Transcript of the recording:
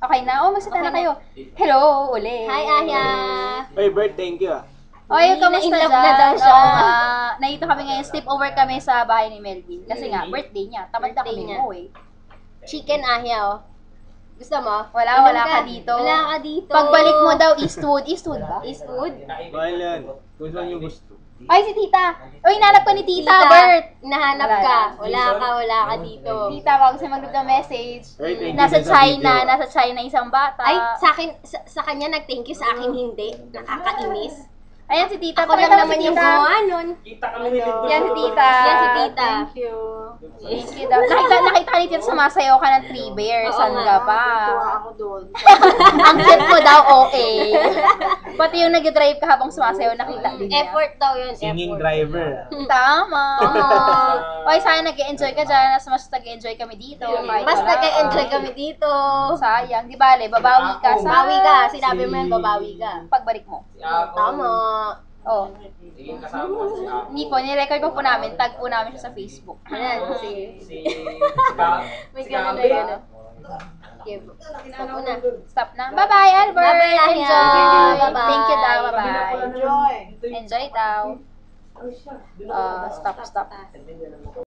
Okay na? Magsita na kayo. Hello, uli. Hi, Aya! Hey, Bert, thank you Oy, kamusta na-inlove dyan? na daw siya. Oo nga. Nandito kami ngayon, sleepover kami sa bahay ni Melvin. Kasi nga, birthday niya. Tamad na Birthday kami niya. mo eh. Chicken, Aya, oh. Gusto mo? Wala ka dito. Wala ka dito. Pagbalik mo daw, Eastwood. Eastwood ba? Eastwood? Mahal yan. Kung saan yung gusto. Ay, si Tita. Uy, nanap ko ni Tita, Bert. Nahanap wala ka dito. Tita, wag kasi mag-group ng message. Hey, thank you Nasa din sa video. Nasa China isang bata. Ay, sa kanya nag-thank you, sa akin hindi. Nakakainis. Ayan si Tita. Ako lang Pakita mo naman si yung Tita. gumawa nun. Kita kami ni Tito. Yan si Tita. Yan si Tita. Thank you. Thank you daw. Nakita ka ni Tita sumasayaw ka ng 3 bears. Saan ka pa? ako doon. Ang cute mo daw, OA. Pati yung nag-drive ka habang sumasayaw, nakita din niya. Effort daw yun, Singing effort. driver. Tama. Oy, sana nag-enjoy ka dyan. Mas nag-enjoy kami dito. Kahit Mas wala. nag-enjoy kami dito. Sayang. Di bale, babawi ka sa... Bawi ka, sinabi mo yan, babawi ka. Pagbalik mo. Tama. Oh. Hindi po, nirecord po namin. Tag po namin siya sa Facebook. Ayan, may ganun na yun. Okay, stop mo na. Stop na. Bye-bye, Albert. Bye-bye, Aya. Enjoy. Bye-bye. Thank you daw. Bye-bye. Enjoy daw. Stop.